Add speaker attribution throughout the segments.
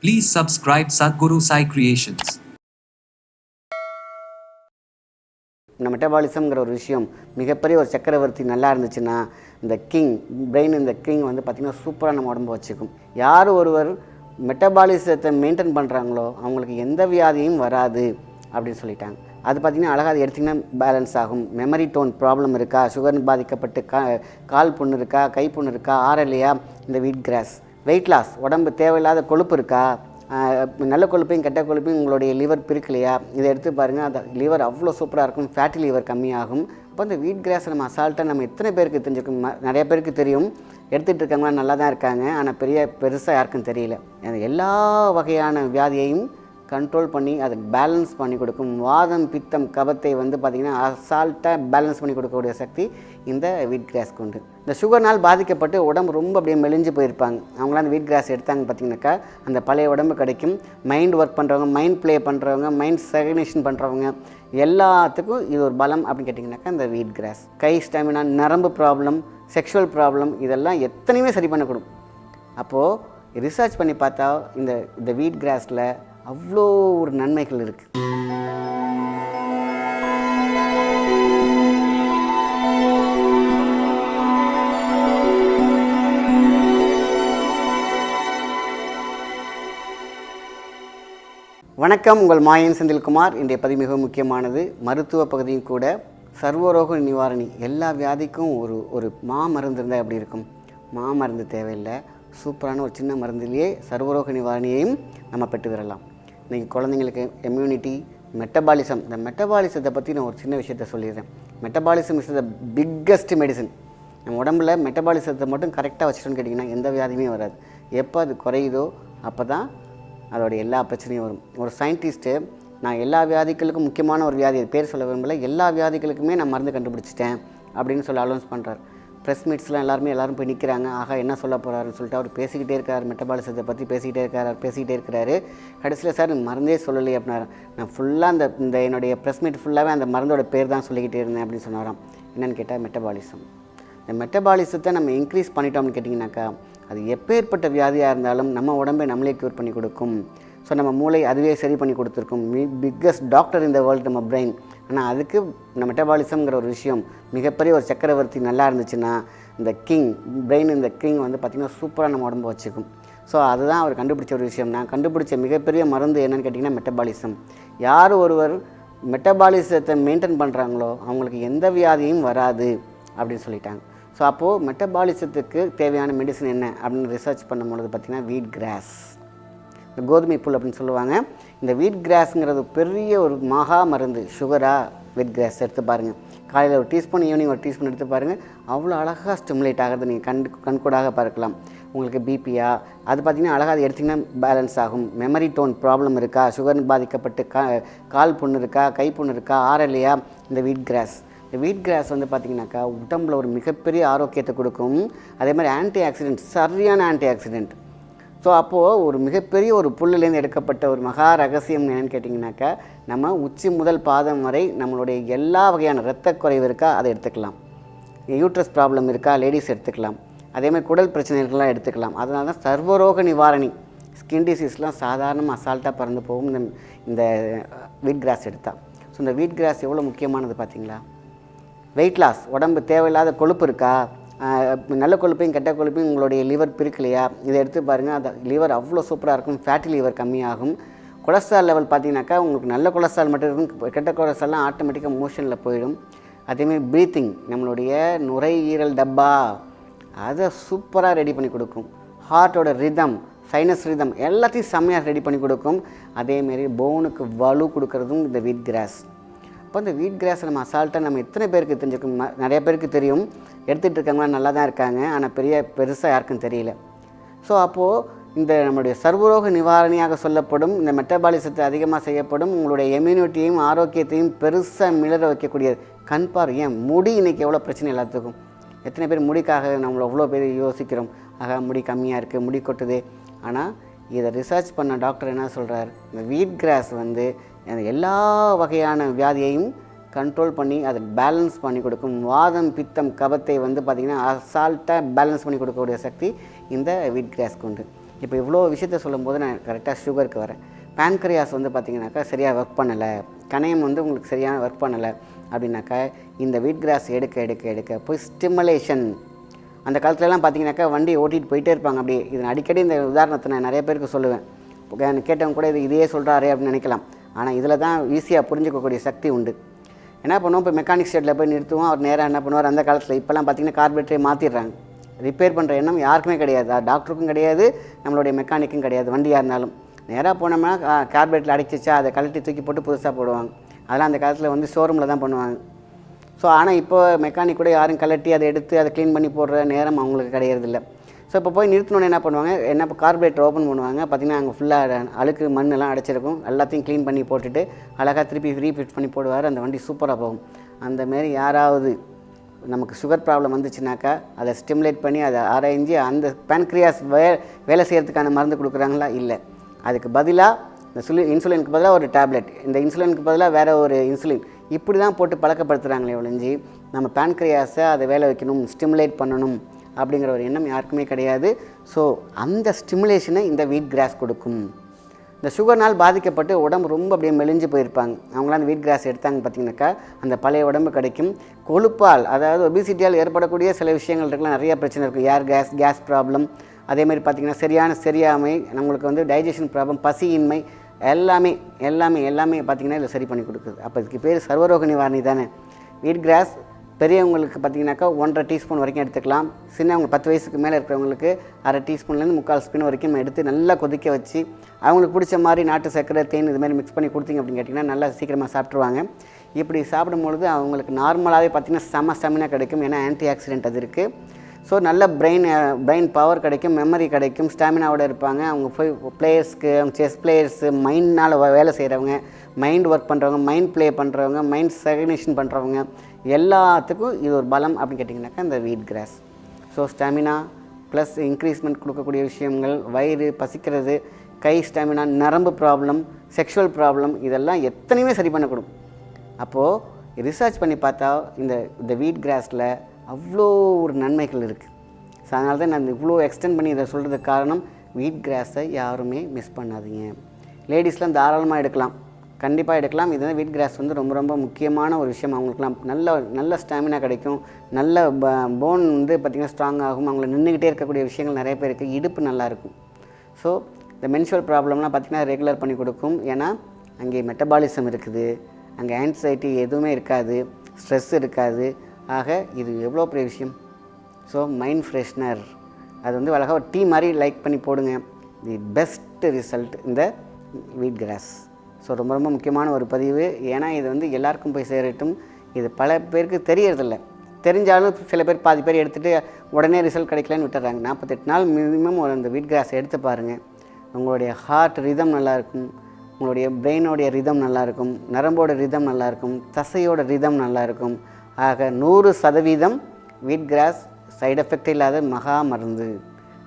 Speaker 1: Please subscribe Sadhguru Sai Creations.
Speaker 2: இந்த மெட்டபாலிசம்ங்கிற ஒரு விஷயம் மிகப்பெரிய ஒரு சக்கரவர்த்தி நல்லா இருந்துச்சுன்னா இந்த பிரெயின் இந்த கிங் வந்து பார்த்திங்கன்னா சூப்பராக நம்ம உடம்பு வச்சுக்கும். யார் ஒருவர் மெட்டபாலிசத்தை மெயின்டைன் பண்ணுறாங்களோ அவங்களுக்கு எந்த வியாதியும் வராது அப்படின்னு சொல்லிட்டாங்க. அது பார்த்திங்கன்னா அழகாக எடுத்திங்கன்னா பேலன்ஸ் ஆகும். மெமரி டோன் ப்ராப்ளம் இருக்கா, சுகர் பாதிக்கப்பட்டு கால் புண்ணு இருக்கா, கை புண்ணு இருக்கா, ஆறலையா, இந்த வீட் கிராஸ். வெயிட் லாஸ், உடம்பு தேவையில்லாத கொழுப்பு இருக்கா, நல்ல கொழுப்பையும் கெட்ட கொழுப்பையும் உங்களுடைய லிவர் பிரிக்கலையா, இதை எடுத்து பாருங்கள். அந்த லிவர் அவ்வளோ சூப்பராக இருக்கும், ஃபேட்டி லிவர் கம்மியாகும். அப்போ இந்த வீட் கிராஸ் நம்ம அசால்ட்டாக நம்ம எத்தனை பேருக்கு தெரிஞ்சிருக்கும்? நிறைய பேருக்கு தெரியும், எடுத்துகிட்டு இருக்கவங்களாம் நல்லா தான் இருக்காங்க, ஆனால் பெருசாக யாருக்கும் தெரியல. எல்லா வகையான வியாதியையும் கண்ட்ரோல் பண்ணி அதை பேலன்ஸ் பண்ணி கொடுக்கும். வாதம் பித்தம் கபத்தை வந்து பார்த்திங்கன்னா அசால்ட்டாக பேலன்ஸ் பண்ணி கொடுக்கக்கூடிய சக்தி இந்த வீட் கிராஸ்க்கு உண்டு. இந்த சுகர்னால் பாதிக்கப்பட்டு உடம்பு ரொம்ப அப்படியே மெலிஞ்சு போயிருப்பாங்க, அவங்களாம் அந்த வீட் கிராஸ் எடுத்தாங்க பார்த்திங்கனாக்கா அந்த பழைய உடம்பு கிடைக்கும். மைண்ட் ஒர்க் பண்ணுறவங்க, மைண்ட் ப்ளே பண்ணுறவங்க, மைண்ட் செகனேஷன் பண்ணுறவங்க எல்லாத்துக்கும் இது ஒரு பலம் அப்படின்னு கேட்டிங்கனாக்கா இந்த வீட் கிராஸ். கை ஸ்டாமினா, நரம்பு ப்ராப்ளம், செக்ஷுவல் ப்ராப்ளம், இதெல்லாம் எத்தனையுமே சரி பண்ணக்கூடும். அப்போது ரிசர்ச் பண்ணி பார்த்தா இந்த வீட் கிராஸில் அவ்வளோ ஒரு நன்மைகள் இருக்குது. வணக்கம், உங்கள் மாயன் செந்தில்குமார். இன்றைய பதிவு மிகவும் முக்கியமானது, மருத்துவ பகுதியும் கூட. சர்வரோக நிவாரணி. எல்லா வியாதிக்கும் ஒரு மருந்து இருந்தால் எப்படி இருக்கும்? மருந்து தேவையில்லை, சூப்பரான ஒரு சின்ன மருந்துலேயே சர்வரோக நிவாரணியையும் நம்ம பெற்று வரலாம். இன்றைக்கி குழந்தைங்களுக்கு இம்யூனிட்டி, மெட்டபாலிசம். இந்த மெட்டபாலிசத்தை பற்றி நான் ஒரு சின்ன விஷயத்த சொல்லிடுறேன். Metabolism is the biggest medicine. நம்ம உடம்புல மெட்டபாலிசத்தை மட்டும் கரெக்டாக வச்சுட்டோன்னு கேட்டிங்கன்னா எந்த வியாதியுமே வராது. எப்போ அது குறையுதோ அப்போ தான் அதோடைய எல்லா பிரச்சனையும் வரும். ஒரு சயின்டிஸ்ட்டு நான் எல்லா வியாதிகளுக்கும் முக்கியமான ஒரு வியாதி, பேர் சொல்ல விரும்பலை, எல்லா வியாதிகளுக்குமே நான் மருந்து கண்டுபிடிச்சிட்டேன் அப்படின்னு சொல்லி அனௌன்ஸ் பண்ணுறார். ப்ரெஸ் மீட்ஸ்லாம் எல்லாரும் போய் நிற்கிறாங்க. ஆகா என்ன சொல்ல போகிறாருன்னு சொல்லிட்டு அவர் பேசிக்கிட்டே இருக்கார், மெட்டபாலிசத்தை பற்றி பேசிக்கிட்டே இருக்கிறாரு. கடைசியில் சார் மருந்தே சொல்லலை அப்படின்னாரு. நான் ஃபுல்லாக இந்த என்னுடைய ப்ரெஸ் மீட் ஃபுல்லாகவே அந்த மருந்தோட பேர் தான் சொல்லிக்கிட்டே இருந்தேன் அப்படின்னு சொன்னாராம். என்னென்னு கேட்டால் மெட்டபாலிசம். இந்த மெட்டபாலிசத்தை நம்ம இன்க்ரீஸ் பண்ணிட்டோம்னு கேட்டிங்கனாக்கா அது எப்பேற்பட்ட வியாதியாக இருந்தாலும் நம்ம உடம்பை நம்மளே க்யூர் பண்ணி கொடுக்கும். ஸோ நம்ம மூளை அதுவே சரி பண்ணி கொடுத்துருக்கும். பிக்கஸ்ட் டாக்டர் இந்த வேர்ல்டு நம்ம பிரெயின். ஆனால் அதுக்கு இந்த மெட்டபாலிசம்ங்கிற ஒரு விஷயம் மிகப்பெரிய ஒரு சக்கரவர்த்தி நல்லா இருந்துச்சுன்னா இந்த பிரெயின் இந்த கிங் வந்து பார்த்திங்கன்னா சூப்பராக நம்ம உடம்பு வச்சுக்கும். ஸோ அதுதான் அவர் கண்டுபிடிச்ச ஒரு விஷயம். நான் கண்டுபிடிச்ச மிகப்பெரிய மருந்து என்னென்னு கேட்டிங்கன்னா மெட்டபாலிசம். யார் ஒருவர் மெட்டபாலிசத்தை மெயின்டைன் பண்ணுறாங்களோ அவங்களுக்கு எந்த வியாதியும் வராது அப்படின்னு சொல்லிட்டாங்க. ஸோ அப்போது மெட்டபாலிசத்துக்கு தேவையான மெடிசன் என்ன அப்படின்னு ரிசர்ச் பண்ணும்பொழுது பார்த்திங்கன்னா வீட் கிராஸ், இந்த கோதுமை புல் அப்படின்னு சொல்லுவாங்க. இந்த வீட் கிராஸுங்கிறது பெரிய ஒரு மகா மருந்து. சுகராக வீட் கிராஸ் எடுத்து பாருங்கள். காலையில் ஒரு டீஸ்பூன், ஈவினிங் ஒரு டீஸ்பூன் எடுத்து பாருங்கள். அவ்வளோ அழகாக ஸ்டிமுலேட் ஆகிறது நீங்கள் கண்கூடாக பார்க்கலாம். உங்களுக்கு பிபியா அது பார்த்திங்கன்னா அழகாக அது எடுத்திங்கன்னா பேலன்ஸ் ஆகும். மெமரி டோன் ப்ராப்ளம் இருக்கா, சுகர் பாதிக்கப்பட்டு கால் புண்ணு இருக்கா, கை புண்ணு இருக்கா, ஆறலையா, இந்த வீட் கிராஸ். இந்த வீட் கிராஸ் வந்து பார்த்திங்கனாக்கா உடம்பில் ஒரு மிகப்பெரிய ஆரோக்கியத்தை கொடுக்கும். அதே மாதிரி ஆன்டி ஆக்சிடென்ட், சரியான ஆன்டி ஆக்சிடென்ட். ஸோ அப்போது ஒரு மிகப்பெரிய ஒரு புல்லுலேருந்து எடுக்கப்பட்ட ஒரு மகா ரகசியம் என்னென்னு கேட்டிங்கனாக்கா நம்ம உச்சி முதல் பாதம் வரை நம்மளுடைய எல்லா வகையான இரத்த குறைவு இருக்கா அதை எடுத்துக்கலாம். யூட்ரஸ் ப்ராப்ளம் இருக்கா லேடிஸ் எடுத்துக்கலாம். அதேமாதிரி குடல் பிரச்சனைகள்லாம் எடுத்துக்கலாம். அதனால தான் சர்வரோக நிவாரணி. ஸ்கின் டிசீஸ்லாம் சாதாரணமாக அசால்ட்டாக பறந்து போகும் இந்த வீட் கிராஸ் எடுத்தால். ஸோ இந்த வீட் கிராஸ் எவ்வளோ முக்கியமானது பார்த்தீங்களா? வெயிட் லாஸ், உடம்பு தேவையில்லாத கொழுப்பு இருக்கா, நல்ல கொழுப்பையும் கெட்ட கொழுப்பையும் உங்களுடைய லிவர் பிரிக்கலையா, இதை எடுத்து பாருங்கள். அந்த லிவர் அவ்வளோ சூப்பராக இருக்கும், ஃபேட்டி லிவர் கம்மியாகும். கொலஸ்ட்ரால் லெவல் பார்த்தீங்கன்னாக்கா உங்களுக்கு நல்ல கொலஸ்ட்ரால் மட்டும் இருக்கும், கெட்ட கொலஸ்ட்ரால்லாம் ஆட்டோமேட்டிக்காக மோஷனில் போயிடும். அதேமாதிரி ப்ரீத்திங், நம்மளுடைய நுரையீரல் டப்பா அதை சூப்பராக ரெடி பண்ணி கொடுக்கும். ஹார்ட்டோட ரிதம், சைனஸ் ரிதம் எல்லாத்தையும் செம்மையாக ரெடி பண்ணி கொடுக்கும். அதேமாரி போனுக்கு வலு கொடுக்கறதும் இந்த வீட் கிராஸ். அப்போ இந்த வீட் கிராஸ் நம்ம அசால்ட்டாக நம்ம எத்தனை பேருக்கு தெரிஞ்சிருக்கும்? நிறைய பேருக்கு தெரியும், எடுத்துகிட்டு இருக்கவங்களாம் நல்லா தான் இருக்காங்க, ஆனால் பெருசாக யாருக்கும் தெரியல. ஸோ அப்போது இந்த நம்மளுடைய சர்வரோக நிவாரணியாக சொல்லப்படும் இந்த மெட்டபாலிசத்தை அதிகமாக செய்யப்படும் உங்களுடைய இம்யூனிட்டியையும் ஆரோக்கியத்தையும் பெருசாக மிளற வைக்கக்கூடியது. கண் பாரு, ஏன் முடி இன்றைக்கி எவ்வளோ பிரச்சனை எல்லாத்துக்கும். எத்தனை பேர் முடிக்காக நம்மளை அவ்வளோ பேர் யோசிக்கிறோம், ஆக முடி கம்மியாக இருக்குது, முடி கொட்டுது. ஆனால் இதை ரிசர்ச் பண்ண டாக்டர் என்ன சொல்கிறார்? இந்த வீட் கிராஸ் வந்து எல்லா வகையான வியாதியையும் கண்ட்ரோல் பண்ணி அதை பேலன்ஸ் பண்ணி கொடுக்கும். வாதம் பித்தம் கபத்தை வந்து பார்த்திங்கன்னா அசால்ட்டாக பேலன்ஸ் பண்ணி கொடுக்கக்கூடிய சக்தி இந்த வீட் கிராஸ்க்கு உண்டு. இப்போ இவ்வளோ விஷயத்த சொல்லும்போது நான் கரெக்டாக சுகருக்கு வரேன். பேன்க்ரியாஸ் வந்து பார்த்திங்கனாக்கா சரியாக ஒர்க் பண்ணலை, கணையம் வந்து உங்களுக்கு சரியான ஒர்க் பண்ணலை அப்படின்னாக்கா இந்த வீட் கிராஸ் எடுக்க எடுக்க எடுக்க போய் ஸ்டிமுலேஷன். அந்த காலத்துலலாம் பார்த்திங்கனாக்கா வண்டி ஓட்டிகிட்டு போயிட்டே இருப்பாங்க. அப்படி இது அடிக்கடி இந்த உதாரணத்தை நான் நிறைய பேருக்கு சொல்லுவேன். கேட்டவங்க கூட இதையே சொல்கிறாரே அப்படின்னு நினைக்கலாம். ஆனால் இதில் தான் ஈஸியாக புரிஞ்சிக்கக்கூடிய சக்தி உண்டு. என்ன பண்ணுவோம், இப்போ மெக்கானிக் ஷெட்டில் போய் நிறுத்துவோம். அவர் நேராக என்ன பண்ணுவார், அந்த காலத்தில் இப்போலாம் பார்த்திங்கன்னா கார்பரேட்டரே மாற்றிடுறாங்க. ரிப்பேர் பண்ணுற எண்ணம் யாருக்குமே கிடையாது, டாக்டருக்கும் கிடையாது, நம்மளுடைய மெக்கானிக்கும் கிடையாது. வண்டியாக இருந்தாலும் நேராக போனோம்னா கார்பரேட்டில் அடிச்சிச்சா அதை கழட்டி தூக்கி போட்டு புதுசாக போடுவாங்க. அதெல்லாம் அந்த காலத்தில் வந்து ஷோரூமில் தான் பண்ணுவாங்க. ஸோ ஆனால் இப்போ மெக்கானிக் கூட யாரும் கழட்டி அதை எடுத்து அதை க்ளீன் பண்ணி போடுற நேரம் அவங்களுக்கு கிடையிறதில்ல. ஸோ இப்போ போய் நிறுத்தினோன்னு என்ன பண்ணுவாங்க, இப்போ கார்பரேட்டர் ஓப்பன் பண்ணுவாங்க. பார்த்திங்கன்னா அங்கே ஃபுல்லாக அழுக்கு மண்ணெல்லாம் அடைச்சிருக்கும். எல்லாத்தையும் க்ளீன் பண்ணி போட்டுட்டு அழகாக திருப்பி ரீஃபிட் பண்ணி போடுவார். அந்த வண்டி சூப்பராக போகும். அந்தமாரி யாராவது நமக்கு சுகர் ப்ராப்ளம் வந்துச்சுனாக்கா அதை ஸ்டிமுலேட் பண்ணி அதை ஆராய்ஞ்சி அந்த பேன்க்ரியாஸ் வேலை செய்கிறதுக்கான மருந்து கொடுக்குறாங்களா? இல்லை. அதுக்கு பதிலாக இந்த இன்சுலினுக்கு பதிலாக ஒரு டேப்லெட், இந்த இன்சுலினுக்கு பதிலாக வேறு ஒரு இன்சுலின், இப்படி தான் போட்டு பழக்கப்படுத்துகிறாங்களே ஒழிஞ்சு நம்ம பேன்க்ரியாஸை அதை வேலை வைக்கணும், ஸ்டிமுலேட் பண்ணணும் அப்படிங்கிற ஒரு எண்ணம் யாருக்குமே கிடையாது. ஸோ அந்த ஸ்டிமுலேஷனை இந்த வீட் கிராஸ் கொடுக்கும். இந்த சுகர்னால் பாதிக்கப்பட்டு உடம்பு ரொம்ப அப்படியே மெலிஞ்சு போயிருப்பாங்க. அவங்களாம் அந்த வீட் கிராஸ் எடுத்தாங்க பார்த்திங்கனாக்கா அந்த பழைய உடம்பு கிடைக்கும். கொழுப்பால், அதாவது ஒபிசிட்டியால் ஏற்படக்கூடிய சில விஷயங்கள் இருக்கலாம், நிறைய பிரச்சனை இருக்கும். ஏர் கேஸ் ப்ராப்ளம், அதேமாதிரி பார்த்திங்கன்னா சரியாமை, நம்மளுக்கு வந்து டைஜஷன் ப்ராப்ளம், பசியின்மை, எல்லாமே பார்த்திங்கன்னா இதில் சரி பண்ணி கொடுக்குது. அப்போ இதுக்கு பேர் சர்வரோக நிவாரணி தானே. வீட் கிராஸ் பெரியவங்களுக்கு பார்த்திங்கனாக்கா 1.5 டீஸ்பூன் வரைக்கும் எடுத்துக்கலாம். சின்னவங்க 10 வயசுக்கு மேலே இருக்கிறவங்களுக்கு 1/2 டீஸ்பூன்லேருந்து 3/4 ஸ்பூன் வரைக்கும் எடுத்து நல்லா கொதிக்க வச்சு அவங்களுக்கு பிடிச்ச மாதிரி நாட்டு சர்க்கரை, தேன் இது மாதிரி மிக்ஸ் பண்ணி கொடுத்தீங்க அப்படின்னு கேட்டிங்கன்னா நல்லா சீக்கிரமாக சாப்பிட்ருவாங்க. இப்படி சாப்பிடும்பொழுது அவங்களுக்கு நார்மலாகவே பார்த்திங்கன்னா செம ஸ்டாமினா கிடைக்கும். ஏன்னா ஆன்டி ஆக்சிடென்ட் அது இருக்குது. ஸோ நல்ல பிரெயின் பவர் கிடைக்கும், மெமரி கிடைக்கும், ஸ்டாமினாவோடு இருப்பாங்க. அவங்க போய் பிளேயர்ஸ்க்கு, அவங்க செஸ் பிளேயர்ஸு, மைண்ட்னால் வேலை செய்கிறவங்க, மைண்ட் ஒர்க் பண்ணுறவங்க, மைண்ட் ப்ளே பண்ணுறவங்க, மைண்ட் செகனேஷன் பண்ணுறவங்க எல்லாத்துக்கும் இது ஒரு பலம் அப்படின்னு கேட்டிங்கனாக்கா இந்த வீட் cross. So stamina plus increment கொடுக்கக்கூடிய விஷயங்கள், வயிறு பசிக்கிறது, கை ஸ்டாமினா, நரம்பு ப்ராப்ளம், செக்ஷுவல் ப்ராப்ளம், இதெல்லாம் எத்தனையுமே சரி பண்ண கொடுக்கும். அப்போது ரிசர்ச் பண்ணி பார்த்தா இந்த வீட் கிராஸில் அவ்வளோ ஒரு நன்மைகள் இருக்குது. ஸோ அதனால தான் நான் இவ்வளோ எக்ஸ்டெண்ட் பண்ணி இதை சொல்கிறதுக்கு காரணம், வீட் கிராஸை யாருமே மிஸ் பண்ணாதீங்க. லேடிஸ்லாம் தாராளமாக எடுக்கலாம், கண்டிப்பாக எடுக்கலாம். இது வீட் கிராஸ் வந்து ரொம்ப ரொம்ப முக்கியமான ஒரு விஷயம். அவங்களுக்குலாம் நல்ல ஸ்டாமினா கிடைக்கும், நல்ல போன் வந்து பார்த்திங்கன்னா ஸ்ட்ராங் ஆகும். அவங்கள நின்றுக்கிட்டே இருக்கக்கூடிய விஷயங்கள் நிறைய பேருக்கு, இடுப்பு நல்லாயிருக்கும். ஸோ இந்த மென்சுரல் ப்ராப்ளம்லாம் பார்த்திங்கன்னா ரெகுலர் பண்ணி கொடுக்கும். ஏன்னா அங்கே மெட்டபாலிசம் இருக்குது, அங்கே ஆன்சைட்டி எதுவுமே இருக்காது, ஸ்ட்ரெஸ் இருக்காது. ஆக இது எவ்வளோ பெரிய விஷயம். ஸோ மைண்ட் ஃப்ரெஷ்னர் அது வந்து அழகாக ஒரு டீ மாதிரி லைக் பண்ணி போடுங்க. தி பெஸ்ட் ரிசல்ட் இந்த வீட் கிராஸ். ஸோ ரொம்ப ரொம்ப முக்கியமான ஒரு பதிவு. ஏன்னா இது வந்து எல்லாருக்கும் போய் சேரட்டும். இது பல பேருக்கு தெரியறதில்ல. தெரிஞ்சாலும் சில பேர் பாதி பேர் எடுத்துகிட்டு உடனே ரிசல்ட் கிடைக்கலன்னு விட்டுறாங்க. 48 நாள் மினிமம் அந்த வீட் கிராஸ் எடுத்து பாருங்கள். உங்களுடைய ஹார்ட் ரிதம் நல்லாயிருக்கும், உங்களுடைய பிரெயினோடைய ரிதம் நல்லாயிருக்கும், நரம்போட ரிதம் நல்லாயிருக்கும், தசையோட ரிதம் நல்லாயிருக்கும். ஆக 100% வீட் கிராஸ் சைடு எஃபெக்ட் இல்லாத மகா மருந்து.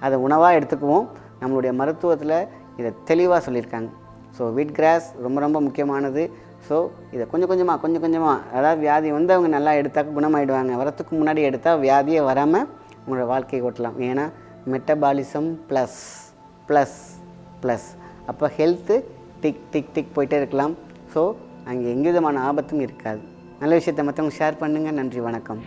Speaker 2: அதை உணவாக எடுத்துக்குவோம். நம்மளுடைய மருத்துவத்தில் இதை தெளிவாக சொல்லியிருக்காங்க. ஸோ வீட் கிராஸ் ரொம்ப ரொம்ப முக்கியமானது. ஸோ இதை கொஞ்சம் கொஞ்சமாக அதாவது வியாதி வந்து அவங்க நல்லா எடுத்தாக்க குணமாயிடுவாங்க. வரத்துக்கு முன்னாடி எடுத்தால் வியாதியே வராமல் உங்களோட வாழ்க்கையை ஓட்டலாம். ஏன்னா மெட்டபாலிசம் ப்ளஸ் அப்போ ஹெல்த்து டிக் போயிட்டே இருக்கலாம். ஸோ அங்கே எந்த விதமான ஆபத்தும் இருக்காது. நல்ல விஷயத்தை மற்றவங்க ஷேர் பண்ணுங்கள். நன்றி, வணக்கம்.